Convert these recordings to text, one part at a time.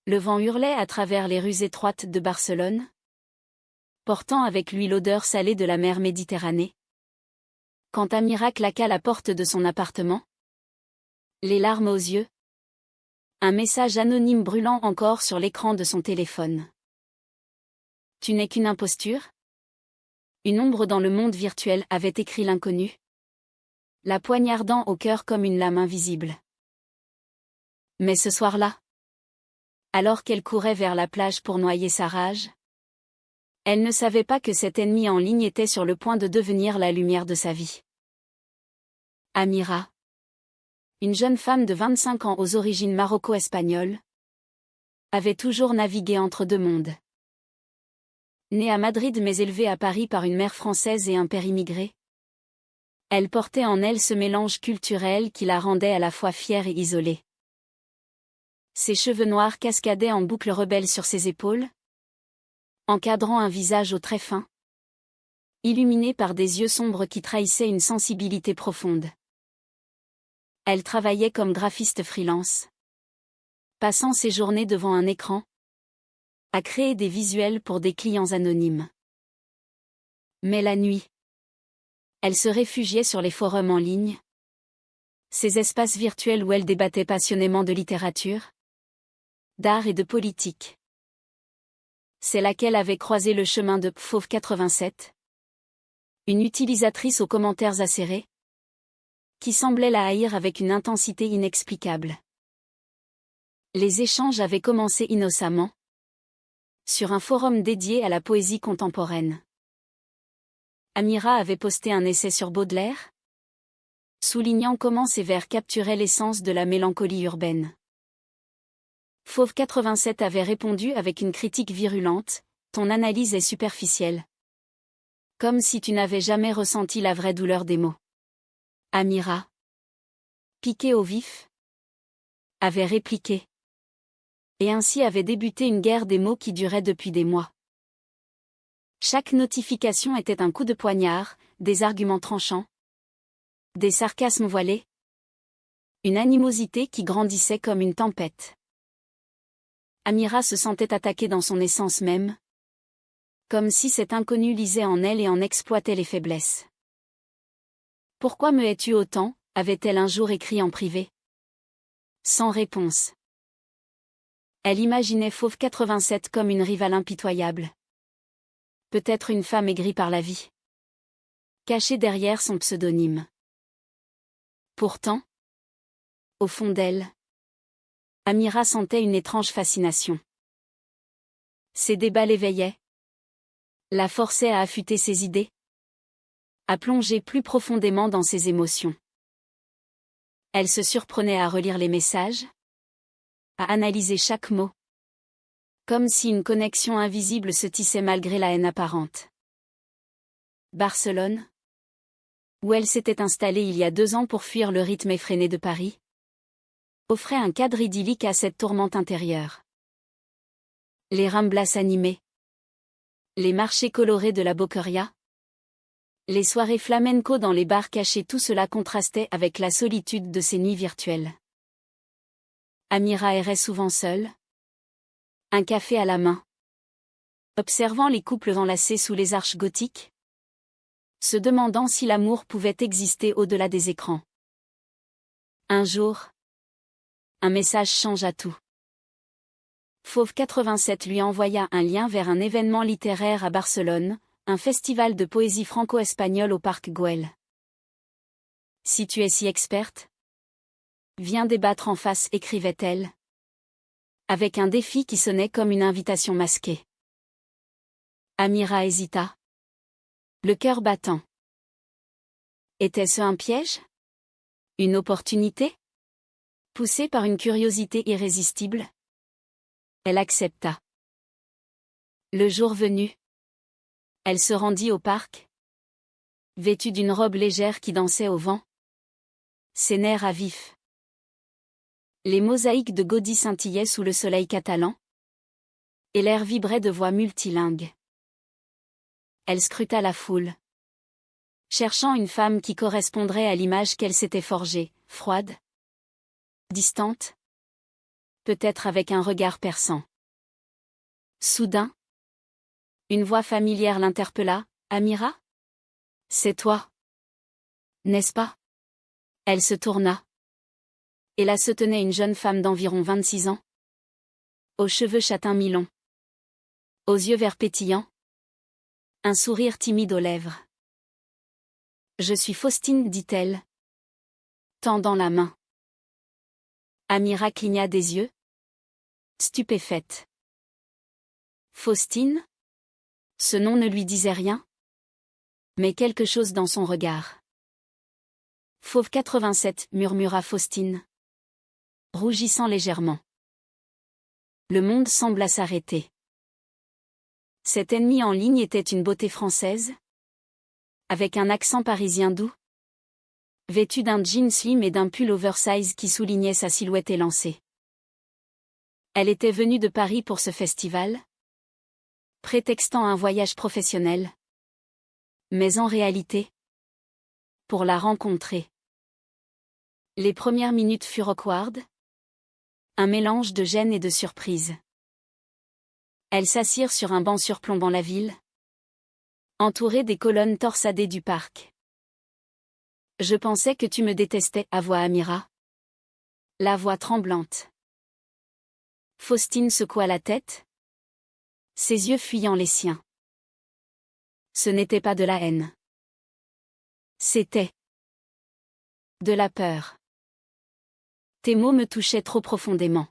Le vent hurlait à travers les rues étroites de Barcelone, portant avec lui l'odeur salée de la mer Méditerranée. Quand Amira claqua la porte de son appartement, les larmes aux yeux, un message anonyme brûlant encore sur l'écran de son téléphone. Tu n'es qu'une imposture? Une ombre dans le monde virtuel, avait écrit l'inconnu, la poignardant au cœur comme une lame invisible. Mais ce soir-là, alors qu'elle courait vers la plage pour noyer sa rage, elle ne savait pas que cet ennemi en ligne était sur le point de devenir la lumière de sa vie. Amira, une jeune femme de 25 ans aux origines maroco-espagnoles, avait toujours navigué entre deux mondes. Née à Madrid mais élevée à Paris par une mère française et un père immigré, elle portait en elle ce mélange culturel qui la rendait à la fois fière et isolée. Ses cheveux noirs cascadaient en boucles rebelles sur ses épaules, encadrant un visage aux traits fins, illuminé par des yeux sombres qui trahissaient une sensibilité profonde. Elle travaillait comme graphiste freelance, passant ses journées devant un écran, à créer des visuels pour des clients anonymes. Mais la nuit, elle se réfugiait sur les forums en ligne, ces espaces virtuels où elle débattait passionnément de littérature, d'art et de politique. C'est là qu'elle avait croisé le chemin de Fauve87, une utilisatrice aux commentaires acérés, qui semblait la haïr avec une intensité inexplicable. Les échanges avaient commencé innocemment, sur un forum dédié à la poésie contemporaine. Amira avait posté un essai sur Baudelaire, soulignant comment ces vers capturaient l'essence de la mélancolie urbaine. Fauve87 avait répondu avec une critique virulente, « Ton analyse est superficielle. Comme si tu n'avais jamais ressenti la vraie douleur des mots. » Amira, piquée au vif, avait répliqué. Et ainsi avait débuté une guerre des mots qui durait depuis des mois. Chaque notification était un coup de poignard, des arguments tranchants, des sarcasmes voilés, une animosité qui grandissait comme une tempête. Amira se sentait attaquée dans son essence même, comme si cet inconnu lisait en elle et en exploitait les faiblesses. « Pourquoi me hais-tu autant ?» avait-elle un jour écrit en privé. Sans réponse. Elle imaginait Fauve87 comme une rivale impitoyable. Peut-être une femme aigrie par la vie, cachée derrière son pseudonyme. Pourtant, au fond d'elle, Amira sentait une étrange fascination. Ces débats l'éveillaient, la forçaient à affûter ses idées, à plonger plus profondément dans ses émotions. Elle se surprenait à relire les messages, à analyser chaque mot, comme si une connexion invisible se tissait malgré la haine apparente. Barcelone, où elle s'était installée il y a 2 ans pour fuir le rythme effréné de Paris, offrait un cadre idyllique à cette tourmente intérieure. Les Ramblas animées, les marchés colorés de la Boqueria, les soirées flamenco dans les bars cachés, tout cela contrastait avec la solitude de ces nuits virtuelles. Amira errait souvent seule, un café à la main, observant les couples enlacés sous les arches gothiques, se demandant si l'amour pouvait exister au-delà des écrans. Un jour, un message changea tout. Fauve87 lui envoya un lien vers un événement littéraire à Barcelone, un festival de poésie franco-espagnole au Parc Güell. Si tu es si experte, viens débattre en face, écrivait-elle, avec un défi qui sonnait comme une invitation masquée. Amira hésita, le cœur battant. Était-ce un piège? Une opportunité? Poussée par une curiosité irrésistible, elle accepta. Le jour venu, elle se rendit au parc, vêtue d'une robe légère qui dansait au vent, ses nerfs à vif. Les mosaïques de Gaudí scintillaient sous le soleil catalan, et l'air vibrait de voix multilingues. Elle scruta la foule, cherchant une femme qui correspondrait à l'image qu'elle s'était forgée, froide, distante, peut-être avec un regard perçant. Soudain, une voix familière l'interpella. « Amira ? C'est toi ? N'est-ce pas ?» Elle se tourna. Et là se tenait une jeune femme d'environ 26 ans. Aux cheveux châtains mi-longs. Aux yeux verts pétillants. Un sourire timide aux lèvres. « Je suis Faustine, dit-elle, tendant la main. Amira cligna des yeux, stupéfaite. Faustine ? Ce nom ne lui disait rien. Mais quelque chose dans son regard. Fauve 87, murmura Faustine, rougissant légèrement. Le monde sembla s'arrêter. Cet ennemi en ligne était une beauté française, avec un accent parisien doux, vêtue d'un jean slim et d'un pull oversize qui soulignait sa silhouette élancée. Elle était venue de Paris pour ce festival, prétextant un voyage professionnel. Mais en réalité, pour la rencontrer. Les premières minutes furent awkward, un mélange de gêne et de surprise. Elles s'assirent sur un banc surplombant la ville, entouré des colonnes torsadées du parc. « Je pensais que tu me détestais, avoua Amira. La voix tremblante. Faustine secoua la tête, ses yeux fuyant les siens. Ce n'était pas de la haine. C'était de la peur. Tes mots me touchaient trop profondément.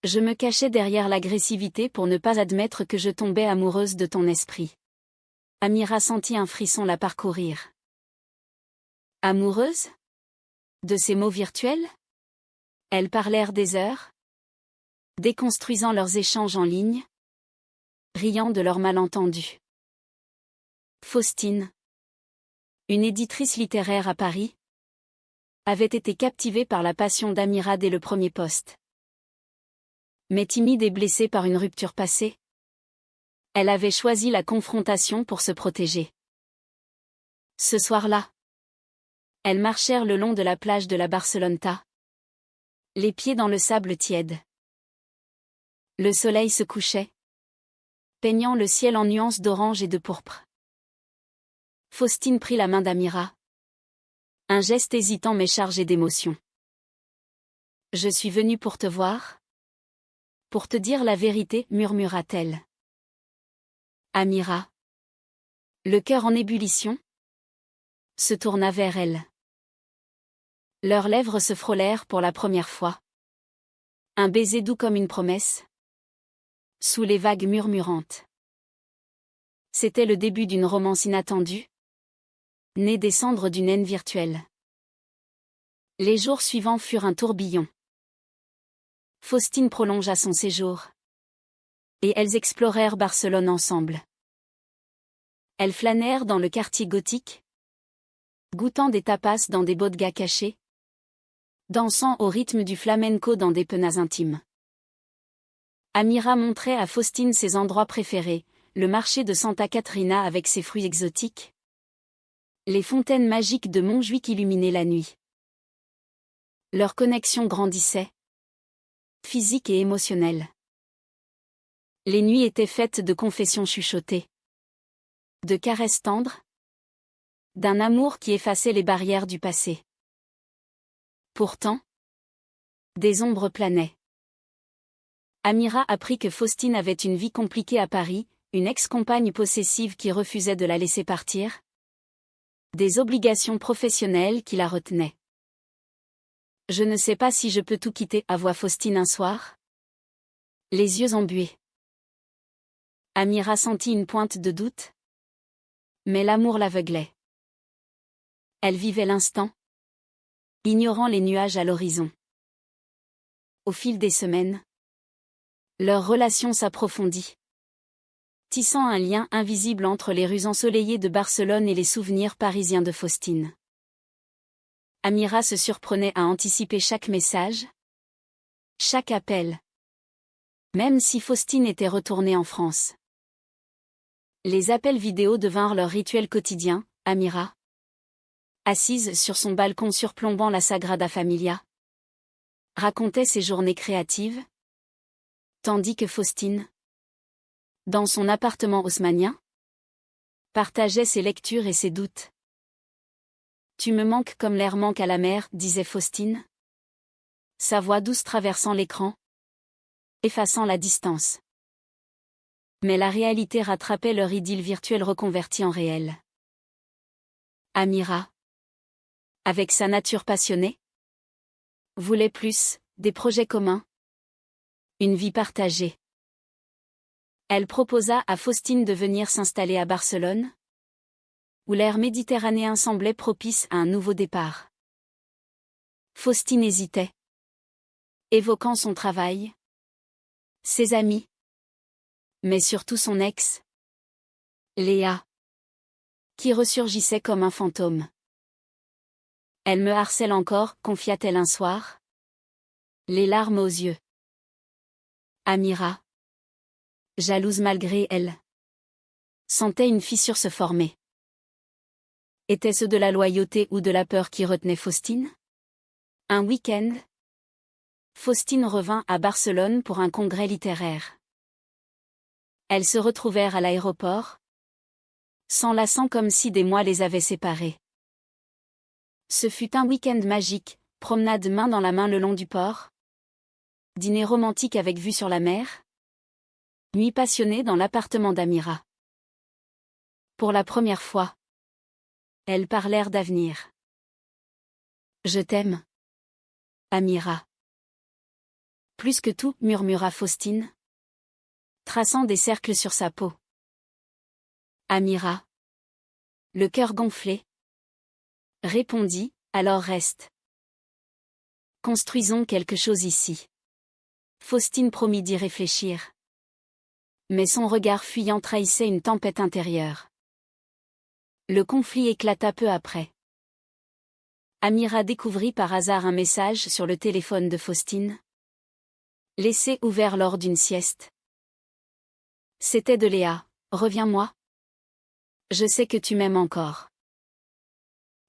Je me cachais derrière l'agressivité pour ne pas admettre que je tombais amoureuse de ton esprit. Amira sentit un frisson la parcourir. Amoureuse ? De ces mots virtuels ? Elles parlèrent des heures, déconstruisant leurs échanges en ligne, riant de leurs malentendus. Faustine, une éditrice littéraire à Paris, avait été captivée par la passion d'Amira dès le premier poste. Mais timide et blessée par une rupture passée, elle avait choisi la confrontation pour se protéger. Ce soir-là, elles marchèrent le long de la plage de la Barceloneta, les pieds dans le sable tiède. Le soleil se couchait, peignant le ciel en nuances d'orange et de pourpre. Faustine prit la main d'Amira. Un geste hésitant mais chargé d'émotion. « Je suis venue pour te voir. Pour te dire la vérité, murmura-t-elle. Amira, le cœur en ébullition, se tourna vers elle. Leurs lèvres se frôlèrent pour la première fois. Un baiser doux comme une promesse, sous les vagues murmurantes. C'était le début d'une romance inattendue, née des cendres d'une haine virtuelle. Les jours suivants furent un tourbillon. Faustine prolongea son séjour. Et elles explorèrent Barcelone ensemble. Elles flânèrent dans le quartier gothique, goûtant des tapas dans des bodegas cachés, dansant au rythme du flamenco dans des penas intimes. Amira montrait à Faustine ses endroits préférés, le marché de Santa Catrina avec ses fruits exotiques, les fontaines magiques de Montjuïc illuminaient la nuit. Leur connexion grandissait, physique et émotionnelle. Les nuits étaient faites de confessions chuchotées, de caresses tendres, d'un amour qui effaçait les barrières du passé. Pourtant, des ombres planaient. Amira apprit que Faustine avait une vie compliquée à Paris, une ex-compagne possessive qui refusait de la laisser partir, des obligations professionnelles qui la retenaient. « Je ne sais pas si je peux tout quitter, avoua Faustine un soir, les yeux embués. Amira sentit une pointe de doute, mais l'amour l'aveuglait. Elle vivait l'instant, ignorant les nuages à l'horizon. Au fil des semaines, leur relation s'approfondit, tissant un lien invisible entre les rues ensoleillées de Barcelone et les souvenirs parisiens de Faustine. Amira se surprenait à anticiper chaque message, chaque appel, même si Faustine était retournée en France. Les appels vidéo devinrent leur rituel quotidien. Amira, assise sur son balcon surplombant la Sagrada Familia, racontait ses journées créatives, tandis que Faustine, dans son appartement haussmannien, partageait ses lectures et ses doutes. Tu me manques comme l'air manque à la mer, disait Faustine, sa voix douce traversant l'écran, effaçant la distance. Mais la réalité rattrapait leur idylle virtuelle reconvertie en réel. Amira, avec sa nature passionnée, voulait plus, des projets communs, une vie partagée. Elle proposa à Faustine de venir s'installer à Barcelone, où l'air méditerranéen semblait propice à un nouveau départ. Faustine hésitait, évoquant son travail, ses amis, mais surtout son ex, Léa, qui ressurgissait comme un fantôme. Elle me harcèle encore, confia-t-elle un soir, les larmes aux yeux. Amira, jalouse malgré elle, sentait une fissure se former. Était-ce de la loyauté ou de la peur qui retenait Faustine? Un week-end, Faustine revint à Barcelone pour un congrès littéraire. Elles se retrouvèrent à l'aéroport, s'enlaçant comme si des mois les avaient séparées. Ce fut un week-end magique, promenade main dans la main le long du port, dîner romantique avec vue sur la mer, nuit passionnée dans l'appartement d'Amira. Pour la première fois, elles parlèrent d'avenir. Je t'aime, Amira. Plus que tout, murmura Faustine, traçant des cercles sur sa peau. Amira, le cœur gonflé, répondit, alors reste. Construisons quelque chose ici. Faustine promit d'y réfléchir. Mais son regard fuyant trahissait une tempête intérieure. Le conflit éclata peu après. Amira découvrit par hasard un message sur le téléphone de Faustine, laissé ouvert lors d'une sieste. C'était de Léa. Reviens-moi. Je sais que tu m'aimes encore.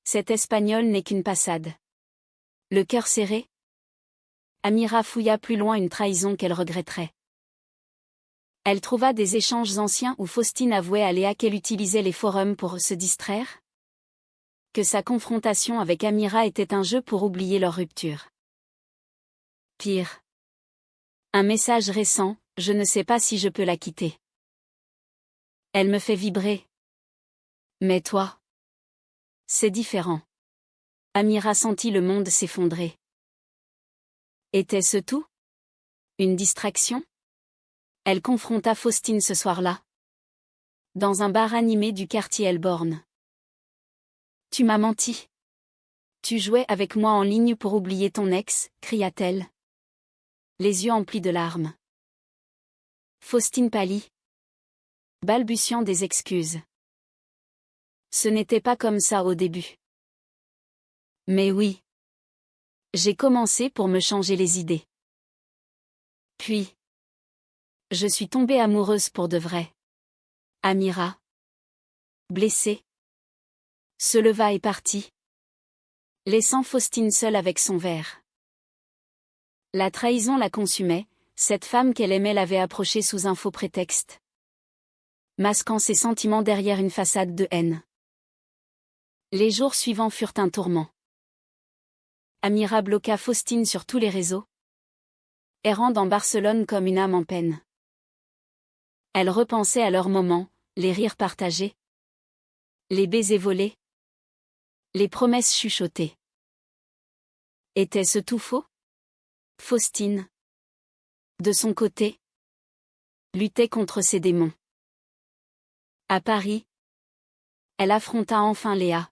Cet espagnol n'est qu'une passade. Le cœur serré, Amira fouilla plus loin une trahison qu'elle regretterait. Elle trouva des échanges anciens où Faustine avouait à Léa qu'elle utilisait les forums pour se distraire, que sa confrontation avec Amira était un jeu pour oublier leur rupture. Pire. Un message récent, je ne sais pas si je peux la quitter. Elle me fait vibrer. Mais toi, c'est différent. Amira sentit le monde s'effondrer. Était-ce tout? Une distraction? Elle confronta Faustine ce soir-là, dans un bar animé du quartier Elborn. Tu m'as menti. Tu jouais avec moi en ligne pour oublier ton ex, cria-t-elle, les yeux emplis de larmes. Faustine pâlit, balbutiant des excuses. Ce n'était pas comme ça au début. Mais oui. J'ai commencé pour me changer les idées. Puis, je suis tombée amoureuse pour de vrai. Amira, blessée, se leva et partit, laissant Faustine seule avec son verre. La trahison la consumait, cette femme qu'elle aimait l'avait approchée sous un faux prétexte, masquant ses sentiments derrière une façade de haine. Les jours suivants furent un tourment. Amira bloqua Faustine sur tous les réseaux, errant dans Barcelone comme une âme en peine. Elle repensait à leurs moments, les rires partagés, les baisers volés, les promesses chuchotées. Était-ce tout faux? Faustine, de son côté, luttait contre ses démons. À Paris, elle affronta enfin Léa,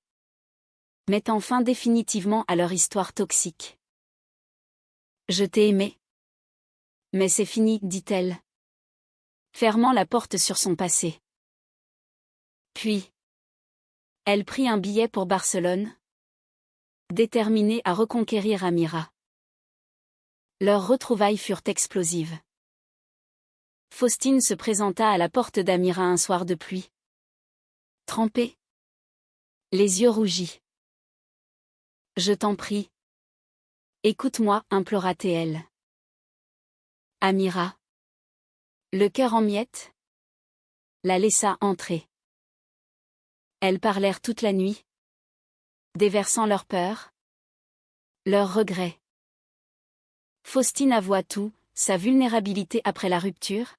mettant fin définitivement à leur histoire toxique. Je t'ai aimé. Mais c'est fini, dit-elle, fermant la porte sur son passé. Puis, elle prit un billet pour Barcelone, déterminée à reconquérir Amira. Leurs retrouvailles furent explosives. Faustine se présenta à la porte d'Amira un soir de pluie. Trempée, les yeux rougis. Je t'en prie. Écoute-moi, implora-t-elle. Amira, le cœur en miettes, la laissa entrer. Elles parlèrent toute la nuit, déversant leurs peurs, leurs regrets. Faustine avoua tout, sa vulnérabilité après la rupture.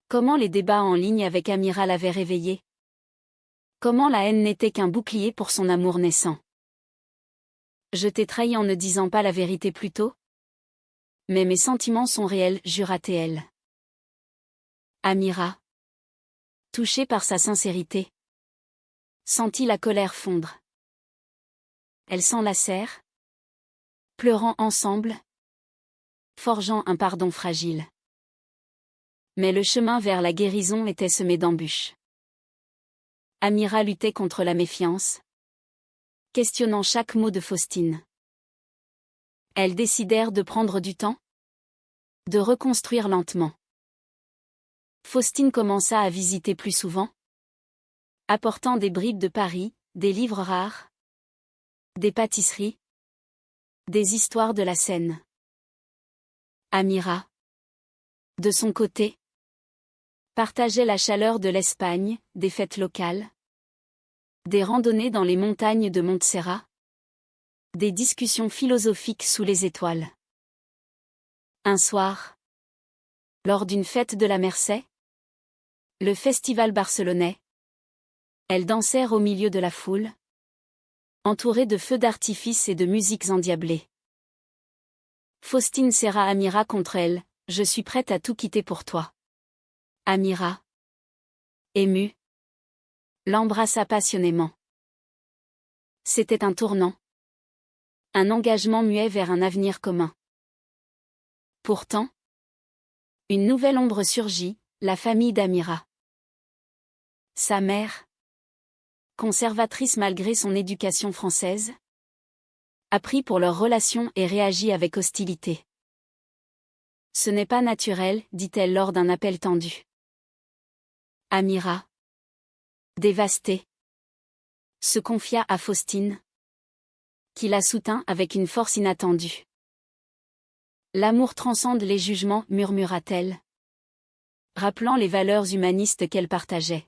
Comment les débats en ligne avec Amira l'avaient réveillée. Comment la haine n'était qu'un bouclier pour son amour naissant. Je t'ai trahi en ne disant pas la vérité plus tôt. Mais mes sentiments sont réels, jura-t-elle. Amira, touchée par sa sincérité, sentit la colère fondre. Elles s'enlacèrent, pleurant ensemble, forgeant un pardon fragile. Mais le chemin vers la guérison était semé d'embûches. Amira luttait contre la méfiance, questionnant chaque mot de Faustine. Elles décidèrent de prendre du temps, de reconstruire lentement. Faustine commença à visiter plus souvent, apportant des bribes de Paris, des livres rares, des pâtisseries, des histoires de la Seine. Amira, de son côté, partageait la chaleur de l'Espagne, des fêtes locales, des randonnées dans les montagnes de Montserrat, des discussions philosophiques sous les étoiles. Un soir, lors d'une fête de la Merced, le festival barcelonais, elles dansèrent au milieu de la foule, entourées de feux d'artifice et de musiques endiablées. Faustine serra Amira contre elle, « Je suis prête à tout quitter pour toi. » Amira, émue, l'embrassa passionnément. C'était un tournant. Un engagement muet vers un avenir commun. Pourtant, une nouvelle ombre surgit, la famille d'Amira. Sa mère, conservatrice malgré son éducation française, a pris pour leur relation et réagit avec hostilité. « Ce n'est pas naturel, dit-elle lors d'un appel tendu. » Amira, dévastée, se confia à Faustine, qui la soutint avec une force inattendue. « L'amour transcende les jugements, murmura-t-elle, rappelant les valeurs humanistes qu'elle partageait.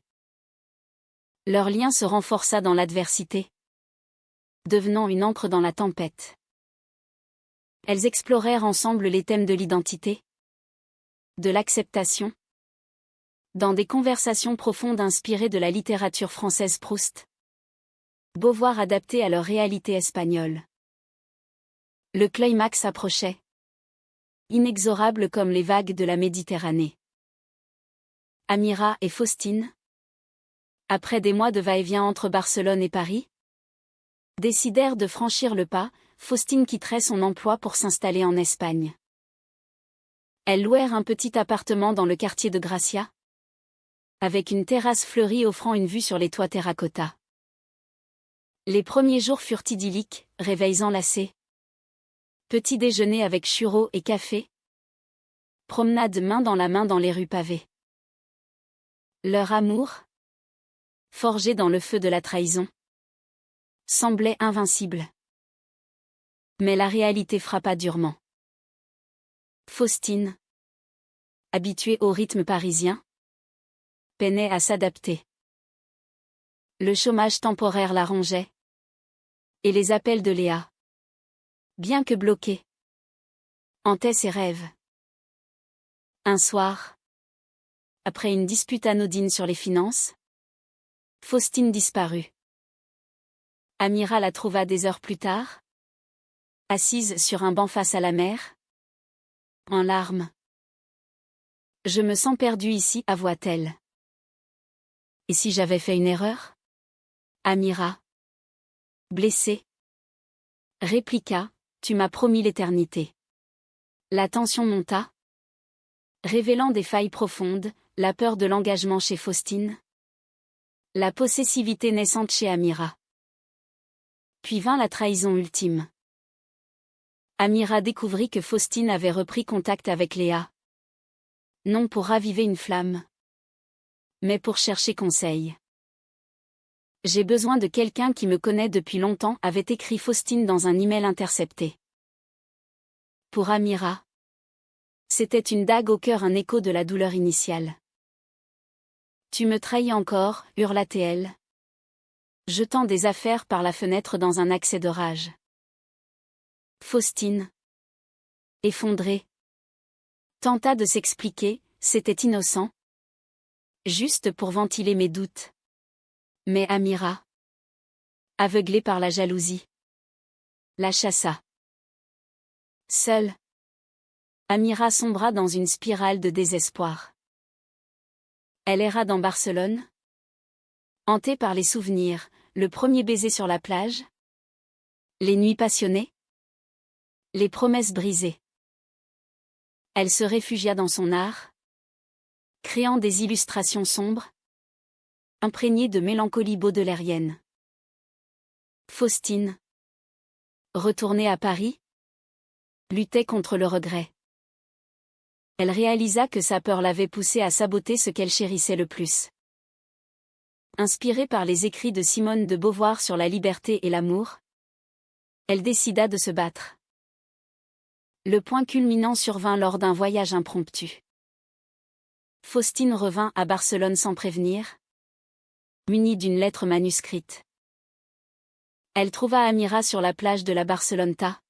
Leur lien se renforça dans l'adversité, devenant une ancre dans la tempête. Elles explorèrent ensemble les thèmes de l'identité, de l'acceptation, dans des conversations profondes inspirées de la littérature française Proust, Beauvoir adapté à leur réalité espagnole. Le climax approchait, inexorable comme les vagues de la Méditerranée. Amira et Faustine, après des mois de va-et-vient entre Barcelone et Paris, décidèrent de franchir le pas. Faustine quitterait son emploi pour s'installer en Espagne. Elles louèrent un petit appartement dans le quartier de Gracia, avec une terrasse fleurie offrant une vue sur les toits terracotta. Les premiers jours furent idylliques, réveils enlacés, petit déjeuner avec churros et café, promenade main dans la main dans les rues pavées. Leur amour, forgé dans le feu de la trahison, semblait invincible. Mais la réalité frappa durement. Faustine, habituée au rythme parisien, peinait à s'adapter. Le chômage temporaire la rongeait, et les appels de Léa, bien que bloqués, hantaient ses rêves. Un soir, après une dispute anodine sur les finances, Faustine disparut. Amira la trouva des heures plus tard, assise sur un banc face à la mer, en larmes. « Je me sens perdue ici, avoua-t-elle. Et si j'avais fait une erreur ? » Amira, blessée, répliqua, « Tu m'as promis l'éternité. » La tension monta, révélant des failles profondes, la peur de l'engagement chez Faustine, la possessivité naissante chez Amira. Puis vint la trahison ultime. Amira découvrit que Faustine avait repris contact avec Léa. Non pour raviver une flamme, mais pour chercher conseil. « J'ai besoin de quelqu'un qui me connaît depuis longtemps », avait écrit Faustine dans un email intercepté. Pour Amira, c'était une dague au cœur, un écho de la douleur initiale. Tu me trahis encore, hurla-t-elle, jetant des affaires par la fenêtre dans un accès de rage. Faustine, effondrée, tenta de s'expliquer, c'était innocent. Juste pour ventiler mes doutes. Mais Amira, aveuglée par la jalousie, la chassa. Seule, Amira sombra dans une spirale de désespoir. Elle erra dans Barcelone, hantée par les souvenirs, le premier baiser sur la plage, les nuits passionnées, les promesses brisées. Elle se réfugia dans son art, créant des illustrations sombres, imprégnées de mélancolie baudelairienne. Faustine, retournée à Paris, luttait contre le regret. Elle réalisa que sa peur l'avait poussée à saboter ce qu'elle chérissait le plus. Inspirée par les écrits de Simone de Beauvoir sur la liberté et l'amour, elle décida de se battre. Le point culminant survint lors d'un voyage impromptu. Faustine revint à Barcelone sans prévenir, munie d'une lettre manuscrite. Elle trouva Amira sur la plage de la Barceloneta,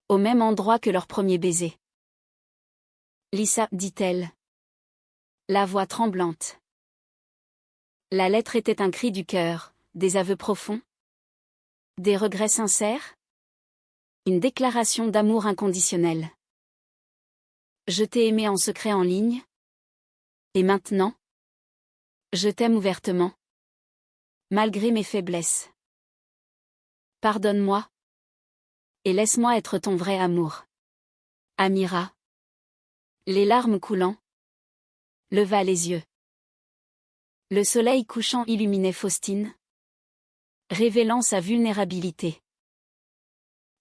au même endroit que leur premier baiser. Lisa, dit-elle, la voix tremblante. La lettre était un cri du cœur, des aveux profonds, des regrets sincères, une déclaration d'amour inconditionnel. Je t'ai aimé en secret en ligne, et maintenant, je t'aime ouvertement, malgré mes faiblesses. Pardonne-moi, et laisse-moi être ton vrai amour. Amira, les larmes coulant, leva les yeux. Le soleil couchant illuminait Faustine, révélant sa vulnérabilité.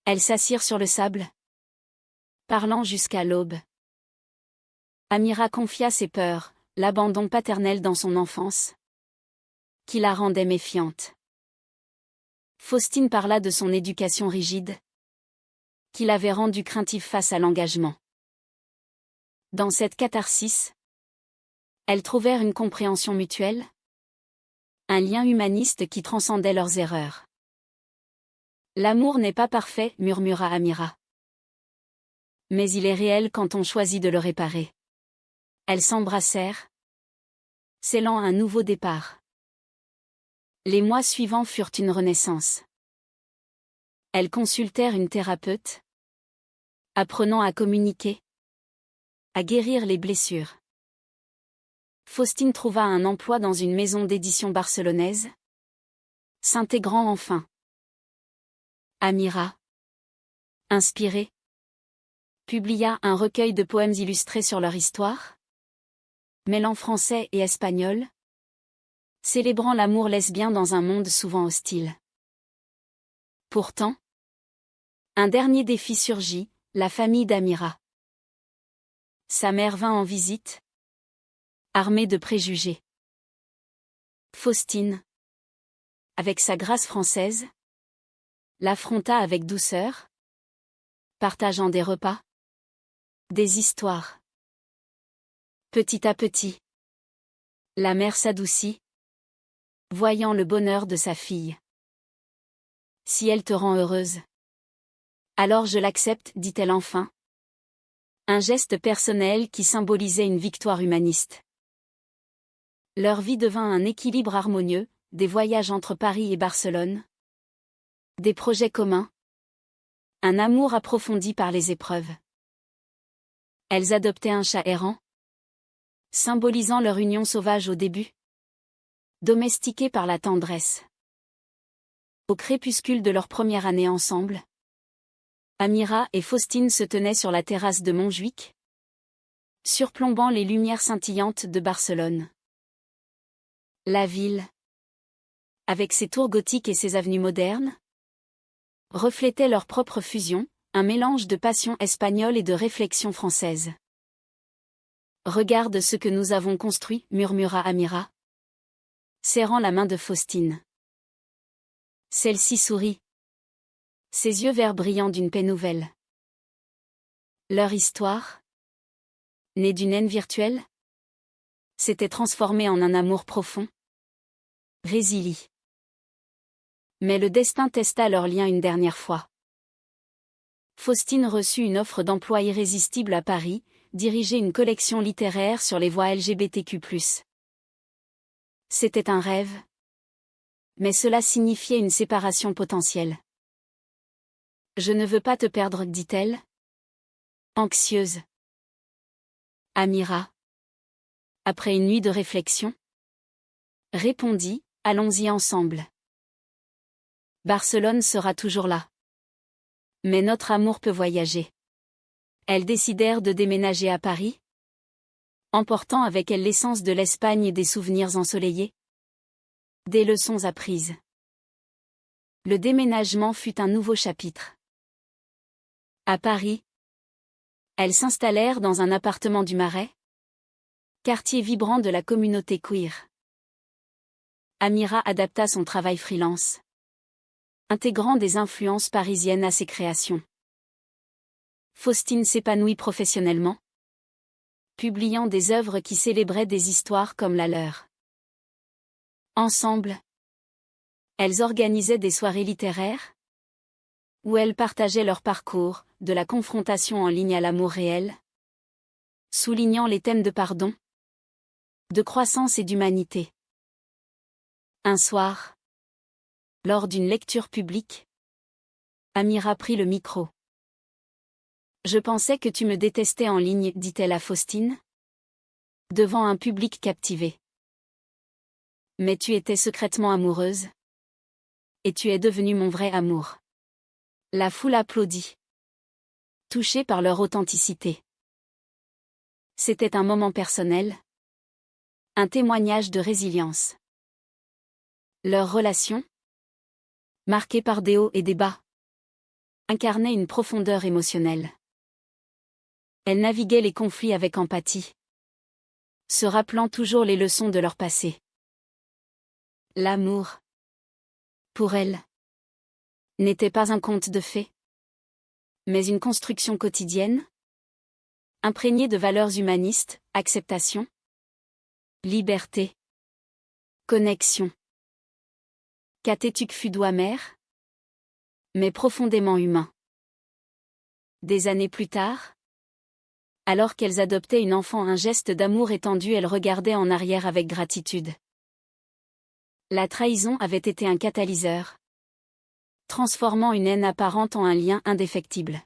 Elles s'assirent sur le sable, parlant jusqu'à l'aube. Amira confia ses peurs, l'abandon paternel dans son enfance, qui la rendait méfiante. Faustine parla de son éducation rigide, qui l'avait rendue craintive face à l'engagement. Dans cette catharsis, elles trouvèrent une compréhension mutuelle, un lien humaniste qui transcendait leurs erreurs. L'amour n'est pas parfait, murmura Amira. Mais il est réel quand on choisit de le réparer. Elles s'embrassèrent, scellant un nouveau départ. Les mois suivants furent une renaissance. Elles consultèrent une thérapeute, apprenant à communiquer, à guérir les blessures. Faustine trouva un emploi dans une maison d'édition barcelonaise, s'intégrant enfin. Amira, inspirée, publia un recueil de poèmes illustrés sur leur histoire, mêlant français et espagnol, célébrant l'amour lesbien dans un monde souvent hostile. Pourtant, un dernier défi surgit, la famille d'Amira. Sa mère vint en visite, armée de préjugés. Faustine, avec sa grâce française, l'affronta avec douceur, partageant des repas, des histoires. Petit à petit, la mère s'adoucit, voyant le bonheur de sa fille. Si elle te rend heureuse, alors je l'accepte, dit-elle enfin. Un geste personnel qui symbolisait une victoire humaniste. Leur vie devint un équilibre harmonieux, des voyages entre Paris et Barcelone, des projets communs, un amour approfondi par les épreuves. Elles adoptaient un chat errant, symbolisant leur union sauvage au début, domestiquée par la tendresse. Au crépuscule de leur première année ensemble, Amira et Faustine se tenaient sur la terrasse de Montjuïc, surplombant les lumières scintillantes de Barcelone. La ville, avec ses tours gothiques et ses avenues modernes, reflétait leur propre fusion, un mélange de passion espagnole et de réflexion française. Regarde ce que nous avons construit, murmura Amira, serrant la main de Faustine. Celle-ci sourit, ses yeux verts brillants d'une paix nouvelle. Leur histoire, née d'une haine virtuelle, s'était transformée en un amour profond. Résilie. Mais le destin testa leur lien une dernière fois. Faustine reçut une offre d'emploi irrésistible à Paris, diriger une collection littéraire sur les voix LGBTQ+. C'était un rêve. Mais cela signifiait une séparation potentielle. Je ne veux pas te perdre, dit-elle. Anxieuse. Amira, après une nuit de réflexion, répondit, allons-y ensemble. Barcelone sera toujours là. Mais notre amour peut voyager. Elles décidèrent de déménager à Paris, emportant avec elles l'essence de l'Espagne et des souvenirs ensoleillés. Des leçons apprises. Le déménagement fut un nouveau chapitre. À Paris, elles s'installèrent dans un appartement du Marais, quartier vibrant de la communauté queer. Amira adapta son travail freelance, intégrant des influences parisiennes à ses créations. Faustine s'épanouit professionnellement, publiant des œuvres qui célébraient des histoires comme la leur. Ensemble, elles organisaient des soirées littéraires, où elles partageaient leur parcours, de la confrontation en ligne à l'amour réel, soulignant les thèmes de pardon, de croissance et d'humanité. Un soir, lors d'une lecture publique, Amira prit le micro. Je pensais que tu me détestais en ligne, dit-elle à Faustine, devant un public captivé. Mais tu étais secrètement amoureuse. Et tu es devenu mon vrai amour. La foule applaudit, touchée par leur authenticité. C'était un moment personnel, un témoignage de résilience. Leur relation, marquée par des hauts et des bas, incarnait une profondeur émotionnelle. Elles naviguaient les conflits avec empathie, se rappelant toujours les leçons de leur passé. L'amour, pour elles, n'était pas un conte de fées, mais une construction quotidienne, imprégnée de valeurs humanistes, acceptation, liberté, connexion. Catétuque fut doux amer, mais profondément humain. Des années plus tard, alors qu'elles adoptaient une enfant, un geste d'amour étendu, elles regardaient en arrière avec gratitude. La trahison avait été un catalyseur, transformant une haine apparente en un lien indéfectible.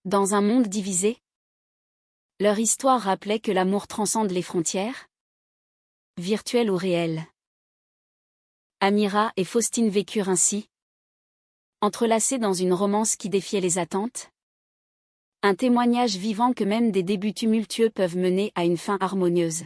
Dans un monde divisé, leur histoire rappelait que l'amour transcende les frontières, virtuelles ou réelles. Amira et Faustine vécurent ainsi, entrelacées dans une romance qui défiait les attentes. Un témoignage vivant que même des débuts tumultueux peuvent mener à une fin harmonieuse.